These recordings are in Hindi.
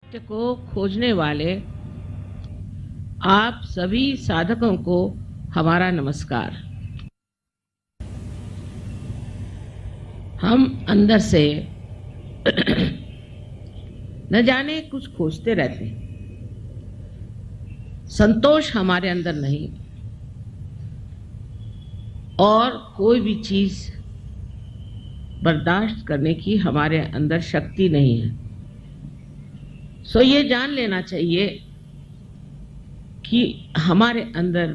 सत्य को खोजने वाले आप सभी साधकों को हमारा नमस्कार। हम अंदर से न जाने कुछ खोजते रहते हैं। संतोष हमारे अंदर नहीं और कोई भी चीज बर्दाश्त करने की हमारे अंदर शक्ति नहीं है। सो ये जान लेना चाहिए कि हमारे अंदर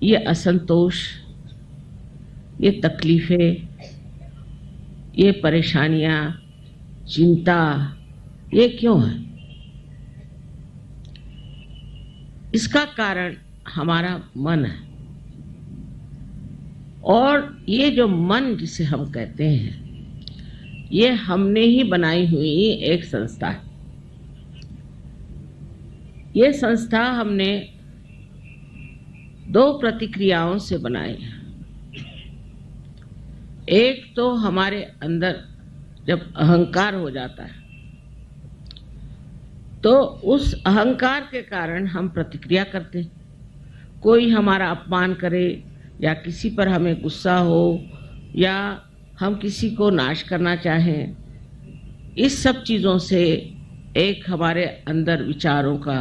ये असंतोष, ये तकलीफें, ये परेशानियां, चिंता, ये क्यों है? इसका कारण हमारा मन है। और ये जो मन जिसे हम कहते हैं, ये हमने ही बनाई हुई एक संस्था है। ये संस्था हमने दो प्रतिक्रियाओं से बनाई है। एक तो हमारे अंदर जब अहंकार हो जाता है तो उस अहंकार के कारण हम प्रतिक्रिया करते हैं। कोई हमारा अपमान करे या किसी पर हमें गुस्सा हो या हम किसी को नाश करना चाहें, इस सब चीज़ों से एक हमारे अंदर विचारों का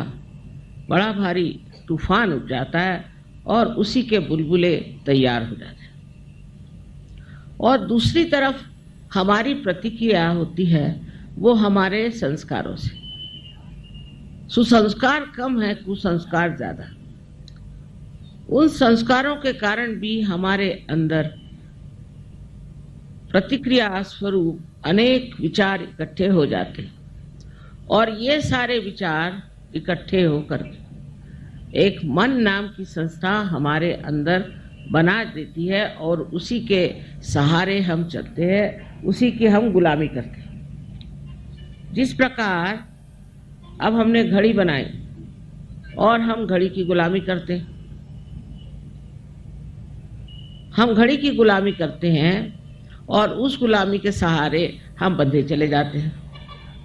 बड़ा भारी तूफान उठ जाता है और उसी के बुलबुले तैयार हो जाते हैं। और दूसरी तरफ हमारी प्रतिक्रिया होती है वो हमारे संस्कारों से। सुसंस्कार कम है, कुसंस्कार ज्यादा। उन संस्कारों के कारण भी हमारे अंदर प्रतिक्रिया स्वरूप अनेक विचार इकट्ठे हो जाते हैं और ये सारे विचार इकट्ठे होकर एक मन नाम की संस्था हमारे अंदर बना देती है और उसी के सहारे हम चलते हैं, उसी की हम गुलामी करते हैं। जिस प्रकार अब हमने घड़ी बनाई और हम घड़ी की गुलामी करते हैं। हम घड़ी की गुलामी करते हैं और उस गुलामी के सहारे हम बंधे चले जाते हैं।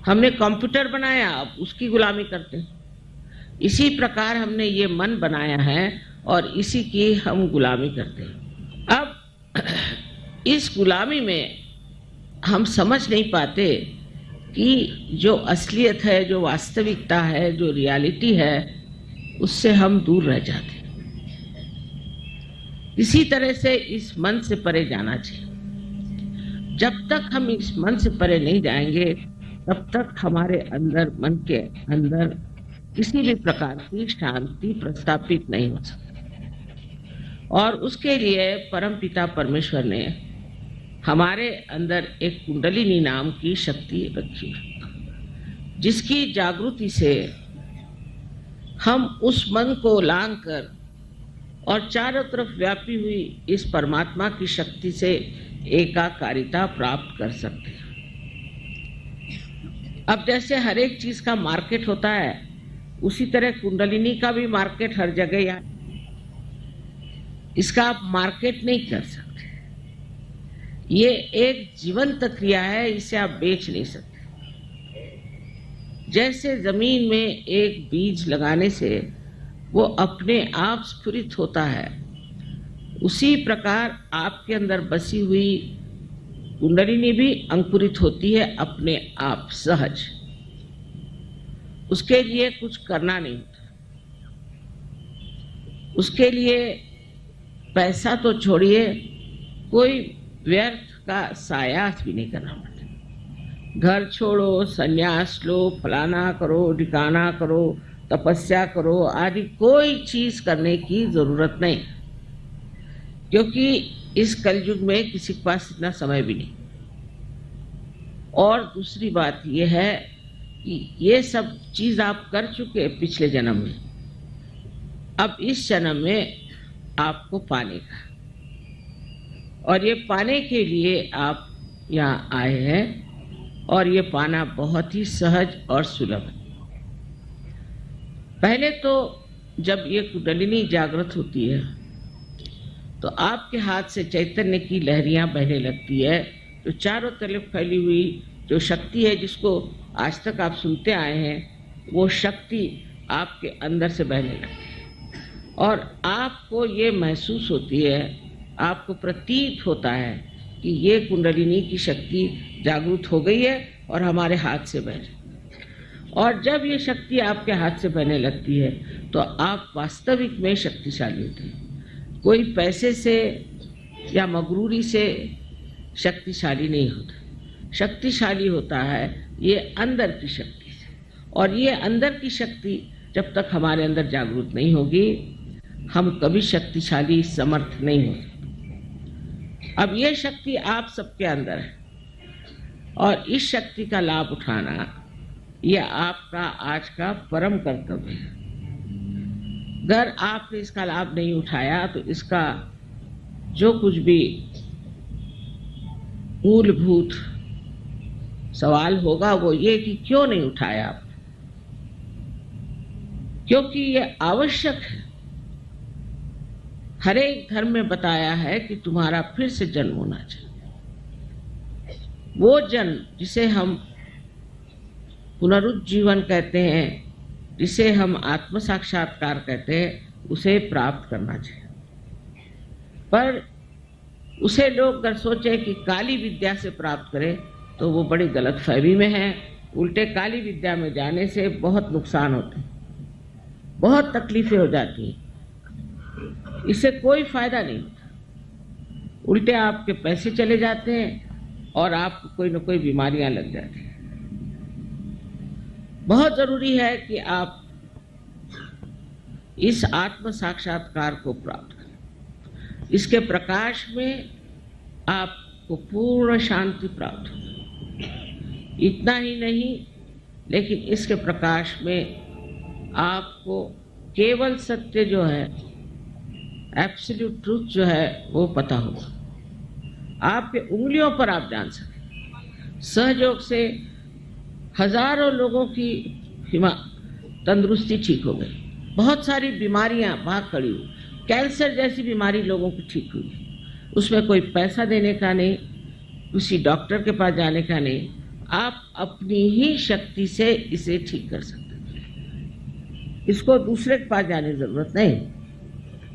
हमने कंप्यूटर बनाया, अब उसकी गुलामी करते हैं। इसी प्रकार हमने ये मन बनाया है और इसी की हम गुलामी करते हैं। अब इस गुलामी में हम समझ नहीं पाते कि जो असलियत है, जो वास्तविकता है, जो रियलिटी है, उससे हम दूर रह जाते हैं। इसी तरह से इस मन से परे जाना चाहिए। जब तक हम इस मन से परे नहीं जाएंगे तब तक हमारे अंदर, मन के अंदर किसी भी प्रकार की शांति प्रस्थापित नहीं हो सकती। और उसके लिए परमपिता परमेश्वर ने हमारे अंदर एक कुंडलिनी नाम की शक्ति रखी है, जिसकी जागृति से हम उस मन को लांग कर और चारों तरफ व्यापी हुई इस परमात्मा की शक्ति से एकाकारिता प्राप्त कर सकते हैं। अब जैसे हर एक चीज का मार्केट होता है, उसी तरह कुंडलिनी का भी मार्केट हर जगह या इसका आप मार्केट नहीं कर सकते। ये एक जीवंत क्रिया है, इसे आप बेच नहीं सकते। जैसे जमीन में एक बीज लगाने से वो अपने आप स्फुरित होता है, उसी प्रकार आपके अंदर बसी हुई कुंडलिनी भी अंकुरित होती है अपने आप सहज। उसके लिए कुछ करना नहीं होता। उसके लिए पैसा तो छोड़िए, कोई व्यर्थ का सायास भी नहीं करना पड़ता। घर छोड़ो, संन्यास लो, फलाना करो, ढिकाना करो, तपस्या करो आदि कोई चीज करने की जरूरत नहीं, क्योंकि इस कलयुग में किसी के पास इतना समय भी नहीं। और दूसरी बात यह है कि ये सब चीज आप कर चुके पिछले जन्म में, अब इस जन्म में आपको पाने का, और ये पाने के लिए आप यहाँ आए हैं और ये पाना बहुत ही सहज और सुलभ है। पहले तो जब ये कुंडलिनी जागृत होती है तो आपके हाथ से चैतन्य की लहरियां बहने लगती है, तो चारों तरफ फैली हुई जो शक्ति है जिसको आज तक आप सुनते आए हैं, वो शक्ति आपके अंदर से बहने लगती है और आपको ये महसूस होती है, आपको प्रतीत होता है कि ये कुंडलिनी की शक्ति जागृत हो गई है और हमारे हाथ से बह रही है। और जब ये शक्ति आपके हाथ से बहने लगती है तो आप वास्तविक में शक्तिशाली होते हैं। कोई पैसे से या मगरूरी से शक्तिशाली नहीं होता। शक्तिशाली होता है ये अंदर की शक्ति से, और ये अंदर की शक्ति जब तक हमारे अंदर जागृत नहीं होगी, हम कभी शक्तिशाली समर्थ नहीं हो सकते। अब ये शक्ति आप सबके अंदर है और इस शक्ति का लाभ उठाना यह आपका आज का परम कर्तव्य है। अगर आपने इसका लाभ नहीं उठाया तो इसका जो कुछ भी मूलभूत सवाल होगा वो ये कि क्यों नहीं उठाया आपने, क्योंकि ये आवश्यक है। हर एक धर्म में बताया है कि तुम्हारा फिर से जन्म होना चाहिए। वो जन्म जिसे हम पुनरुज्जीवन कहते हैं, जिसे हम आत्म साक्षात्कार कहते हैं, उसे प्राप्त करना चाहिए। पर उसे लोग अगर सोचे कि काली विद्या से प्राप्त करें तो वो बड़ी गलत फहमी में है। उल्टे काली विद्या में जाने से बहुत नुकसान होते हैं, बहुत तकलीफें हो जाती हैं, इससे कोई फायदा नहीं होता। उल्टे आपके पैसे चले जाते हैं और आपको कोई न कोई बीमारियां लग जाती हैं। बहुत जरूरी है कि आप इस आत्म साक्षात्कार को प्राप्त करें। इसके प्रकाश में आपको पूर्ण शांति प्राप्त होगी। इतना ही नहीं, लेकिन इसके प्रकाश में आपको केवल सत्य जो है, एब्सोल्यूट ट्रूथ जो है, वो पता होगा। आपके उंगलियों पर आप जान सकें। सहयोग से हजारों लोगों की तंदुरुस्ती ठीक हो गई, बहुत सारी बीमारियां भाग खड़ी हुई, कैंसर जैसी बीमारी लोगों की ठीक हुई। उसमें कोई पैसा देने का नहीं, किसी डॉक्टर के पास जाने का नहीं, आप अपनी ही शक्ति से इसे ठीक कर सकते हैं। इसको दूसरे के पास जाने की जरूरत नहीं,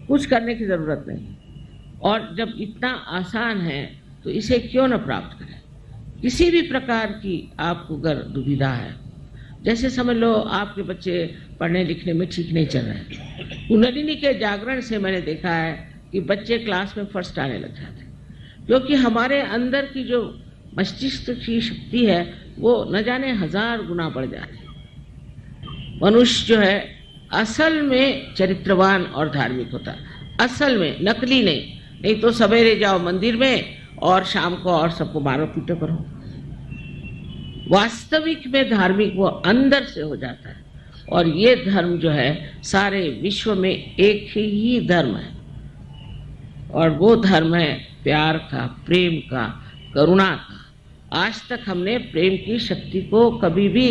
कुछ करने की जरूरत नहीं। और जब इतना आसान है तो इसे क्यों न प्राप्त करें। किसी भी प्रकार की आपको अगर दुविधा है, जैसे समझ लो आपके बच्चे पढ़ने लिखने में ठीक नहीं चल रहे, कुंडलिनी के जागरण से मैंने देखा है कि बच्चे क्लास में फर्स्ट आने लग जाते, क्योंकि हमारे अंदर की जो मस्तिष्क की शक्ति है वो न जाने 1000 गुना बढ़ जाती है। मनुष्य जो है असल में चरित्रवान और धार्मिक होता है, असल में, नकली नहीं। नहीं तो सवेरे जाओ मंदिर में और शाम को और सबको मारो पीटो करो। वास्तविक में धार्मिक वो अंदर से हो जाता है। और ये धर्म जो है सारे विश्व में एक ही धर्म है, और वो धर्म है प्यार का, प्रेम का, करुणा का। आज तक हमने प्रेम की शक्ति को कभी भी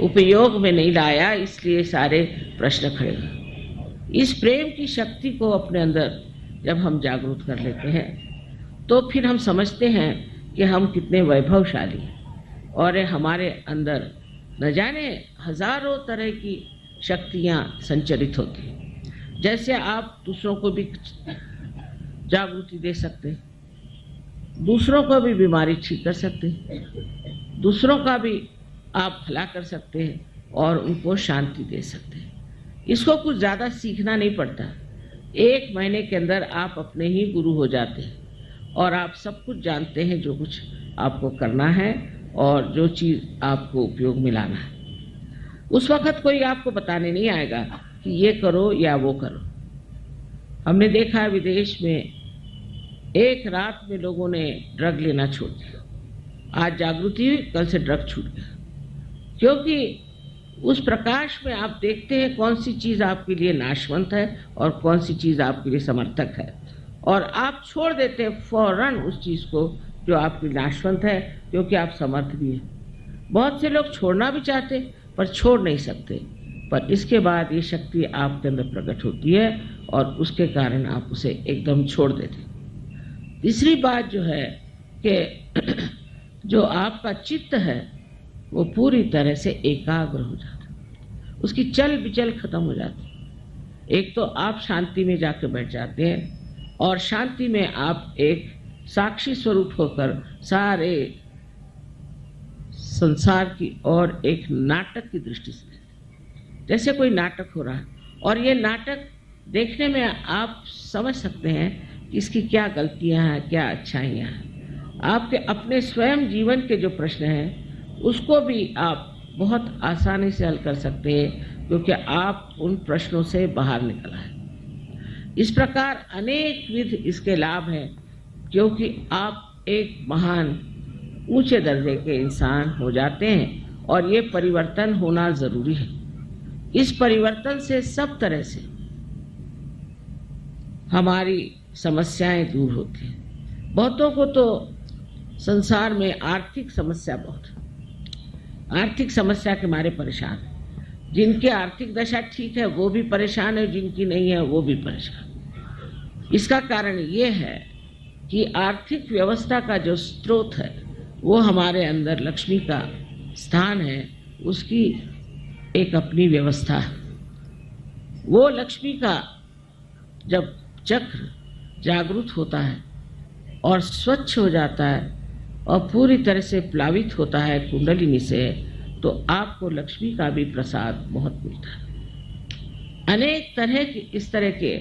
उपयोग में नहीं लाया, इसलिए सारे प्रश्न खड़े हुए। इस प्रेम की शक्ति को अपने अंदर जब हम जागरूक कर लेते हैं तो फिर हम समझते हैं कि हम कितने वैभवशाली हैं, और हमारे अंदर न जाने हजारों तरह की शक्तियाँ संचरित होती हैं। जैसे आप दूसरों को भी जागृति दे सकते हैं, दूसरों को भी बीमारी ठीक कर सकते हैं, दूसरों का भी आप भला कर सकते हैं और उनको शांति दे सकते हैं। इसको कुछ ज़्यादा सीखना नहीं पड़ता। 1 महीने के अंदर आप अपने ही गुरु हो जाते हैं और आप सब कुछ जानते हैं जो कुछ आपको करना है और जो चीज़ आपको उपयोग में लाना है। उस वक़्त कोई आपको बताने नहीं आएगा कि ये करो या वो करो। हमने देखा है विदेश में एक रात में लोगों ने ड्रग लेना छोड़ दिया। आज जागृति हुई, कल से ड्रग छूट गया, क्योंकि उस प्रकाश में आप देखते हैं कौन सी चीज़ आपके लिए नाशवंत है और कौन सी चीज़ आपके लिए समर्थक है, और आप छोड़ देते हैं फौरन उस चीज़ को जो आपकी नाशवंत है, क्योंकि आप समर्थ भी हैं। बहुत से लोग छोड़ना भी चाहते पर छोड़ नहीं सकते, पर इसके बाद ये शक्ति आपके अंदर प्रकट होती है और उसके कारण आप उसे एकदम छोड़ देते। तीसरी बात जो है कि जो आपका चित्त है वो पूरी तरह से एकाग्र हो जाता है, उसकी चल बिचल खत्म हो जाती है। एक तो आप शांति में जाकर बैठ जाते हैं और शांति में आप एक साक्षी स्वरूप होकर सारे संसार की और एक नाटक की दृष्टि से, जैसे कोई नाटक हो रहा है और ये नाटक देखने में आप समझ सकते हैं कि इसकी क्या गलतियां हैं, क्या अच्छाइयां हैं। आपके अपने स्वयं जीवन के जो प्रश्न हैं उसको भी आप बहुत आसानी से हल कर सकते हैं, क्योंकि आप उन प्रश्नों से बाहर निकल आए। इस प्रकार अनेक विध इसके लाभ हैं, क्योंकि आप एक महान ऊंचे दर्जे के इंसान हो जाते हैं और ये परिवर्तन होना जरूरी है। इस परिवर्तन से सब तरह से हमारी समस्याएं दूर होती हैं। बहुतों को तो संसार में आर्थिक समस्या बहुत है, आर्थिक समस्या के मारे परेशान है। जिनकी आर्थिक दशा ठीक है वो भी परेशान है, जिनकी नहीं है वो भी परेशान। इसका कारण ये है कि आर्थिक व्यवस्था का जो स्रोत है वो हमारे अंदर लक्ष्मी का स्थान है, उसकी एक अपनी व्यवस्था है। वो लक्ष्मी का जब चक्र जागृत होता है और स्वच्छ हो जाता है और पूरी तरह से प्लावित होता है कुंडलिनी से, तो आपको लक्ष्मी का भी प्रसाद बहुत मिलता है। अनेक तरह के इस तरह के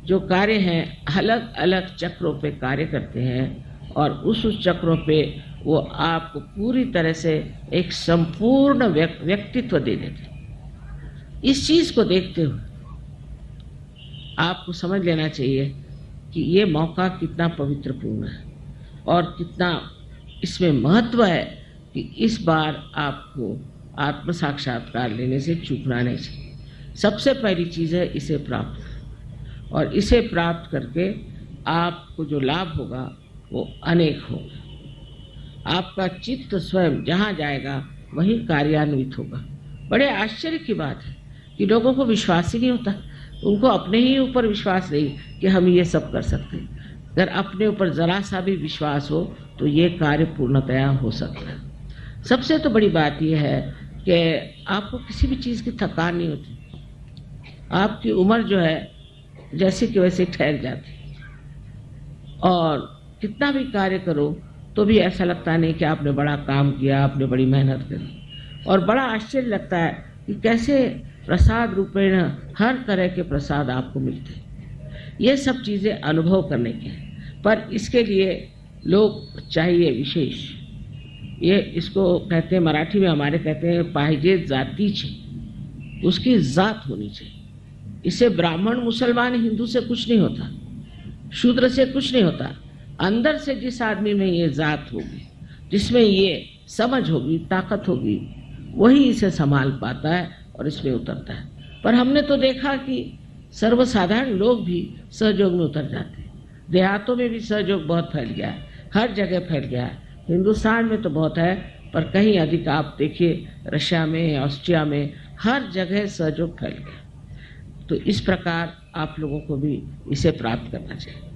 जो कार्य हैं अलग अलग चक्रों पे कार्य करते हैं और उस चक्रों पे वो आपको पूरी तरह से एक संपूर्ण व्यक्तित्व दे देते हैं। इस चीज को देखते हुए आपको समझ लेना चाहिए कि ये मौका कितना पवित्रपूर्ण है और कितना इसमें महत्व है कि इस बार आपको आत्म साक्षात्कार लेने से चूकना नहीं चाहिए। सबसे पहली चीज़ है इसे प्राप्त करें और इसे प्राप्त करके आपको जो लाभ होगा वो अनेक होगा। आपका चित्त स्वयं जहाँ जाएगा वहीं कार्यान्वित होगा। बड़े आश्चर्य की बात है कि लोगों को विश्वास ही नहीं होता, उनको अपने ही ऊपर विश्वास नहीं कि हम ये सब कर सकते हैं। अगर अपने ऊपर जरा सा भी विश्वास हो तो ये कार्य पूर्णतया हो सकता है। सबसे तो बड़ी बात यह है कि आपको किसी भी चीज़ की थकान नहीं होती, आपकी उम्र जो है जैसे कि वैसे ठहर जाती और कितना भी कार्य करो तो भी ऐसा लगता नहीं कि आपने बड़ा काम किया, आपने बड़ी मेहनत करी। और बड़ा आश्चर्य लगता है कि कैसे प्रसाद रूपेण हर तरह के प्रसाद आपको मिलते हैं। ये सब चीज़ें अनुभव करने की हैं, पर इसके लिए लोग चाहिए विशेष। ये इसको कहते हैं, मराठी में हमारे कहते हैं पाहिजे जातीचे, उसकी जात होनी चाहिए। इससे ब्राह्मण मुसलमान हिंदू से कुछ नहीं होता, शूद्र से कुछ नहीं होता। अंदर से जिस आदमी में ये जात होगी, जिसमें ये समझ होगी, ताकत होगी, वही इसे संभाल पाता है और इसमें उतरता है। पर हमने तो देखा कि सर्वसाधारण लोग भी सहयोग में उतर जाते हैं। देहातों में भी सहयोग बहुत फैल गया है, हर जगह फैल गया है। हिंदुस्तान में तो बहुत है, पर कहीं अधिक आप देखिए रशिया में, ऑस्ट्रिया में, हर जगह सहयोग फैल गया। तो इस प्रकार आप लोगों को भी इसे प्राप्त करना चाहिए।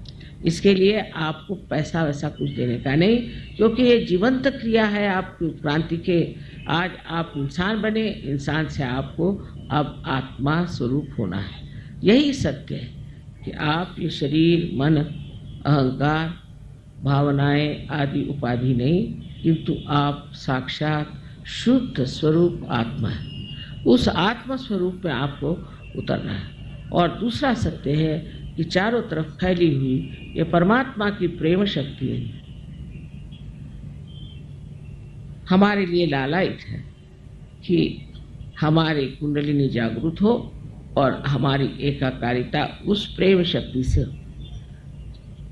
इसके लिए आपको पैसा वैसा कुछ देने का नहीं, क्योंकि ये जीवंत क्रिया है आपकी उत्क्रांति के। आज आप इंसान बने, इंसान से आपको अब आत्मा स्वरूप होना है। यही सत्य है कि आप ये शरीर, मन, अहंकार, भावनाएं आदि उपाधि नहीं, किंतु आप साक्षात शुद्ध स्वरूप आत्मा है। उस आत्मा स्वरूप में आपको उतरना है। और दूसरा सत्य है कि चारों तरफ फैली हुई ये परमात्मा की प्रेम शक्ति हमारे लिए लालायित है कि हमारी कुंडलिनी जागृत हो और हमारी एकाकारिता उस प्रेम शक्ति से हो।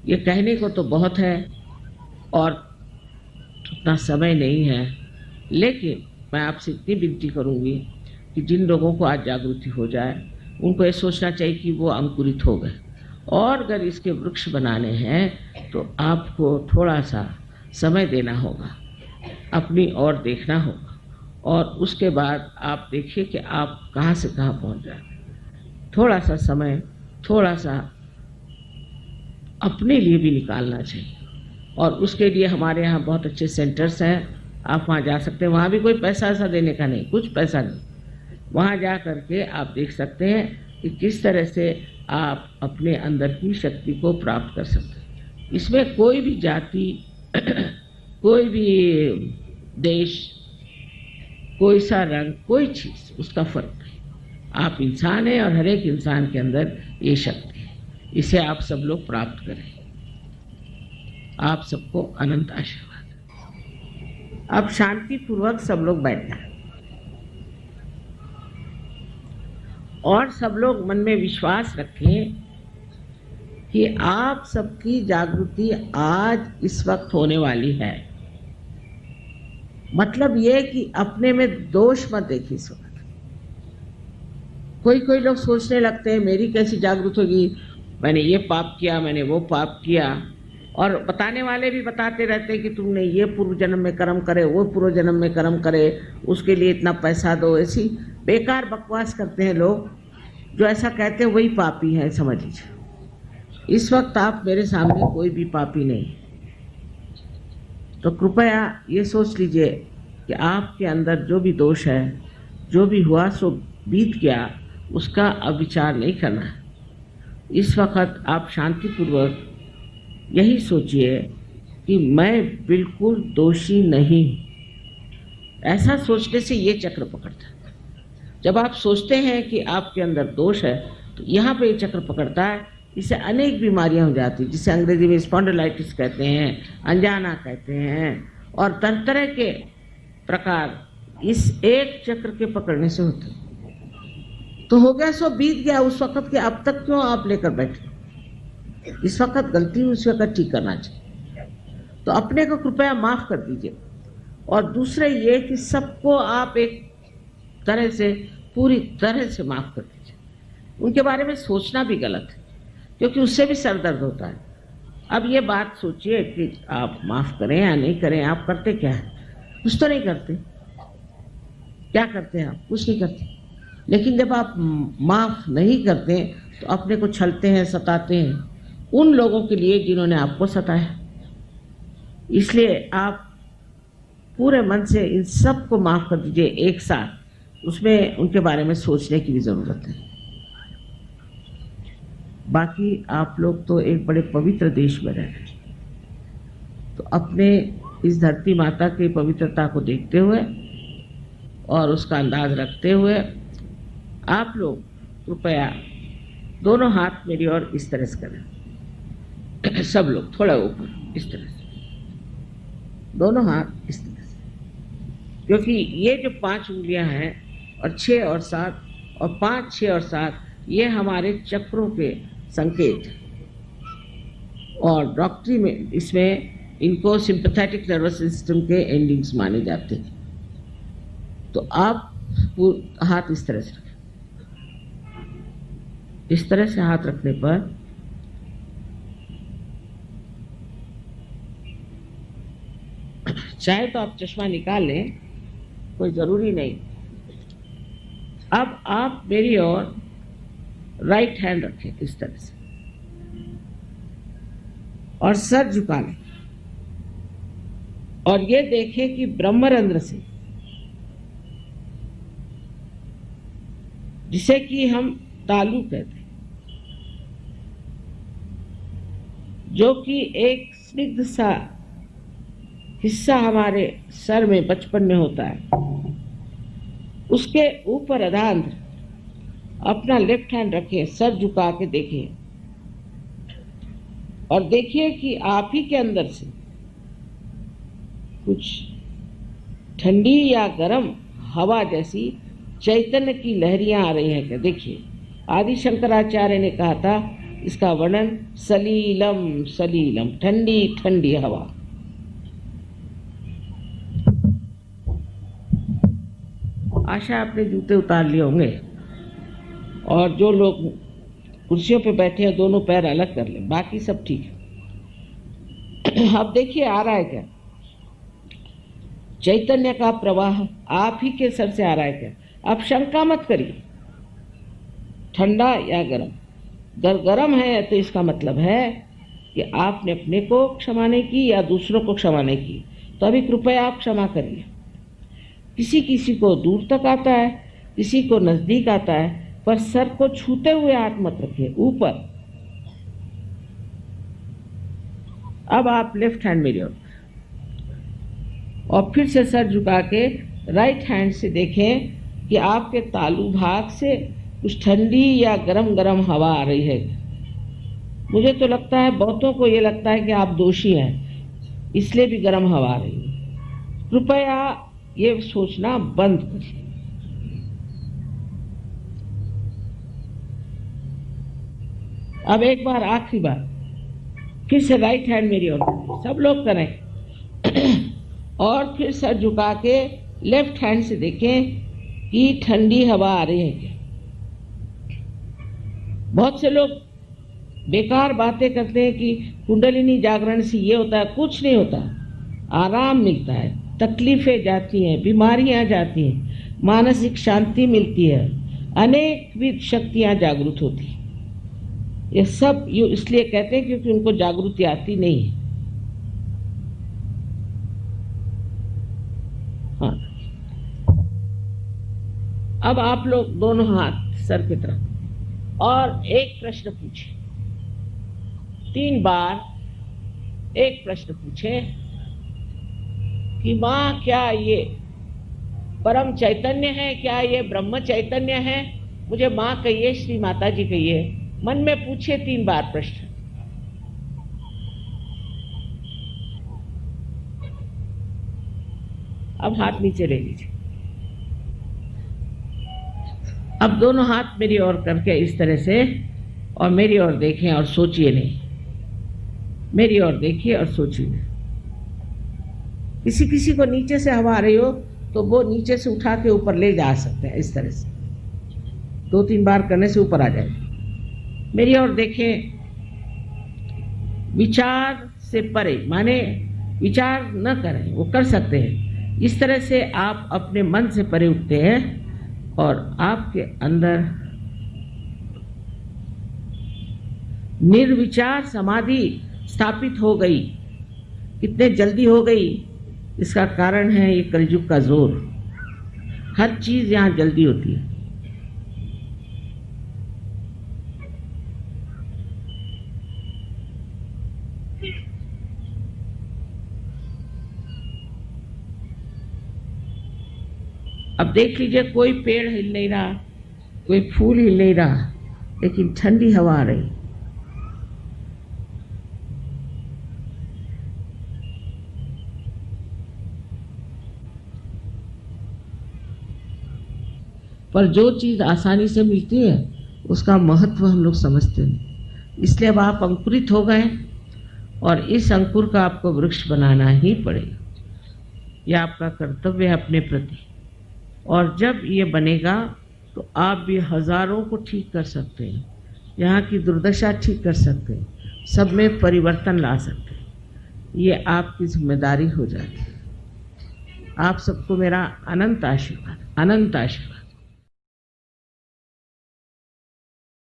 ये कहने को तो बहुत है और उतना समय नहीं है, लेकिन मैं आपसे इतनी विनती करूंगी कि जिन लोगों को आज जागृति हो जाए उनको ये सोचना चाहिए कि वो अंकुरित हो गए, और अगर इसके वृक्ष बनाने हैं तो आपको थोड़ा सा समय देना होगा, अपनी ओर देखना होगा, और उसके बाद आप देखिए कि आप कहाँ से कहाँ पहुँच जाए। थोड़ा सा समय, थोड़ा सा अपने लिए भी निकालना चाहिए। और उसके लिए हमारे यहाँ बहुत अच्छे सेंटर्स हैं, आप वहाँ जा सकते हैं। वहाँ भी कोई पैसा ऐसा देने का नहीं, कुछ पैसा नहीं। वहाँ जा करके आप देख सकते हैं कि किस तरह से आप अपने अंदर की शक्ति को प्राप्त कर सकते हैं। इसमें कोई भी जाति कोई भी देश, कोई सा रंग, कोई चीज़, उसका फर्क नहीं। आप इंसान हैं और हर एक इंसान के अंदर ये शक्ति है। इसे आप सब लोग प्राप्त करें। आप सबको अनंत आशीर्वाद। अब शांति पूर्वक सब लोग बैठना है और सब लोग मन में विश्वास रखें कि आप सबकी जागृति आज इस वक्त होने वाली है। मतलब ये कि अपने में दोष मत देखिए इस वक्त। कोई लोग सोचने लगते हैं मेरी कैसी जागृत होगी, मैंने ये पाप किया, मैंने वो पाप किया, और बताने वाले भी बताते रहते हैं कि तुमने ये पूर्व जन्म में कर्म करे, वो पूर्व जन्म में कर्म करे, उसके लिए इतना पैसा दो। ऐसी बेकार बकवास करते हैं लोग। जो ऐसा कहते हैं वही पापी है, समझ लीजिए। इस वक्त आप मेरे सामने कोई भी पापी नहीं, तो कृपया ये सोच लीजिए कि आपके अंदर जो भी दोष है, जो भी हुआ सो बीत गया, उसका अब विचार नहीं करना है। इस वक्त आप शांतिपूर्वक यही सोचिए कि मैं बिल्कुल दोषी नहीं। ऐसा सोचने से ये चक्र पकड़ता है। जब आप सोचते हैं कि आपके अंदर दोष है तो यहाँ पे ये चक्र पकड़ता है। इससे अनेक बीमारियां हो जाती, जिसे अंग्रेजी में स्पॉन्डिलाइटिस कहते हैं, अनजाना कहते हैं, और तरह तरह के प्रकार इस एक चक्र के पकड़ने से होते हैं। तो हो गया सो बीत गया उस वक्त के, अब तक क्यों आप लेकर बैठे? इस वक्त गलती उस वक्त ठीक करना चाहिए। तो अपने को कृपया माफ कर दीजिए। और दूसरे ये कि सबको आप एक तरह से, पूरी तरह से माफ कर दीजिए। उनके बारे में सोचना भी गलत है, क्योंकि उससे भी सर दर्द होता है। अब ये बात सोचिए कि आप माफ करें या नहीं करें। आप करते क्या है? कुछ तो नहीं करते। क्या करते हैं आप? कुछ नहीं करते। लेकिन जब आप माफ नहीं करते तो अपने को छलते हैं, सताते हैं उन लोगों के लिए जिन्होंने आपको सताया। इसलिए आप पूरे मन से इन सब को माफ कर दीजिए एक साथ। उसमें उनके बारे में सोचने की भी जरूरत है। बाकी आप लोग तो एक बड़े पवित्र देश में रह रहे हैं, तो अपने इस धरती माता की पवित्रता को देखते हुए और उसका अंदाज रखते हुए आप लोग कृपया दोनों हाथ मेरी ओर इस तरह से करें। सब लोग थोड़ा ऊपर इस तरह से, दोनों हाथ इस तरह से, क्योंकि ये जो 5 उंगलियां हैं और 6 और 7 और 5, 6 और 7 ये हमारे चक्रों के संकेत हैं। और डॉक्टरी में इसमें इनको सिंपैथेटिक नर्वस सिस्टम के एंडिंग्स माने जाते हैं। तो आप हाथ इस तरह से रखें। इस तरह से हाथ रखने पर चाहे तो आप चश्मा निकाल लें, कोई जरूरी नहीं। अब आप मेरी ओर राइट हैंड रखें इस तरह से और सर झुका लें और ये देखें कि ब्रह्मरंध्र से, जिसे कि हम तालू कहते हैं, जो कि एक स्निग्ध सा हिस्सा हमारे सर में बचपन में होता है, उसके ऊपर अधांध्र अपना लेफ्ट हैंड रखें, सर झुका के देखिए और देखिए कि आप ही के अंदर से कुछ ठंडी या गर्म हवा जैसी चैतन्य की लहरियां आ रही हैं क्या? देखिए, आदि शंकराचार्य ने कहा था इसका वर्णन सलीलम सलीलम, ठंडी ठंडी हवा। आशा आपने जूते उतार लिए होंगे और जो लोग कुर्सियों पे बैठे हैं दोनों पैर अलग कर लें, बाकी सब ठीक है। अब देखिए आ रहा है क्या चैतन्य का प्रवाह? आप ही के सर से आ रहा है क्या? आप शंका मत करिए, ठंडा या गर्म। अगर गर्म है तो इसका मतलब है कि आपने अपने को क्षमा नहीं की या दूसरों को क्षमा नहीं की, तो अभी कृपया आप क्षमा करिए। किसी किसी को दूर तक आता है, किसी को नजदीक आता है, पर सर को छूते हुए हाथ मत रखिए, ऊपर। अब आप लेफ्ट हैंड मेरी ओर और फिर से सर झुका के राइट हैंड से देखें कि आपके तालू भाग से कुछ ठंडी या गरम गरम हवा आ रही है। मुझे तो लगता है, बहुतों को ये लगता है कि आप दोषी हैं, इसलिए भी गरम हवा आ रही है। कृपया ये सोचना बंद करिए। अब एक बार, आखिरी बार, फिर से राइट हैंड मेरी ओर, सब लोग करें और फिर सर झुका के लेफ्ट हैंड से देखें कि ठंडी हवा आ रही है क्या। बहुत से लोग बेकार बातें करते हैं कि कुंडलिनी जागरण से ये होता है, कुछ नहीं होता। आराम मिलता है, तकलीफें जाती हैं, बीमारियां जाती हैं, मानसिक शांति मिलती है, अनेक विध शक्तियां जागृत होती हैं। ये सब इसलिए कहते हैं क्योंकि उनको जागृति आती नहीं है। हाँ, अब आप लोग दोनों हाथ सर की तरफ और एक प्रश्न पूछे, 3 बार एक प्रश्न पूछे कि माँ, क्या ये परम चैतन्य है? क्या ये ब्रह्म चैतन्य है? मुझे माँ कहिए, श्री माता जी कहिए। मन में पूछे 3 बार प्रश्न। अब हाथ नीचे ले लीजिए। अब दोनों हाथ मेरी ओर करके इस तरह से, और मेरी ओर देखें और सोचिए नहीं, मेरी ओर देखिए और सोचिए नहीं। किसी किसी को नीचे से हवा आ रही हो तो वो नीचे से उठा के ऊपर ले जा सकते हैं, इस तरह से 2-3 बार करने से ऊपर आ जाएगा। मेरी ओर देखें, विचार से परे, माने विचार न करें, वो कर सकते हैं। इस तरह से आप अपने मन से परे उठते हैं और आपके अंदर निर्विचार समाधि स्थापित हो गई। कितने जल्दी हो गई, इसका कारण है ये कलयुग का जोर। हर चीज यहाँ जल्दी होती है। अब देख लीजिए, कोई पेड़ हिल नहीं रहा, कोई फूल हिल नहीं रहा, लेकिन ठंडी हवा आ रही। पर जो चीज आसानी से मिलती है उसका महत्व हम लोग समझते नहीं। इसलिए अब आप अंकुरित हो गए और इस अंकुर का आपको वृक्ष बनाना ही पड़ेगा। यह आपका कर्तव्य है अपने प्रति। और जब ये बनेगा तो आप भी हजारों को ठीक कर सकते हैं, यहाँ की दुर्दशा ठीक कर सकते हैं, सब में परिवर्तन ला सकते हैं। ये आपकी जिम्मेदारी हो जाती है। आप सबको मेरा अनंत आशीर्वाद, अनंत आशीर्वाद।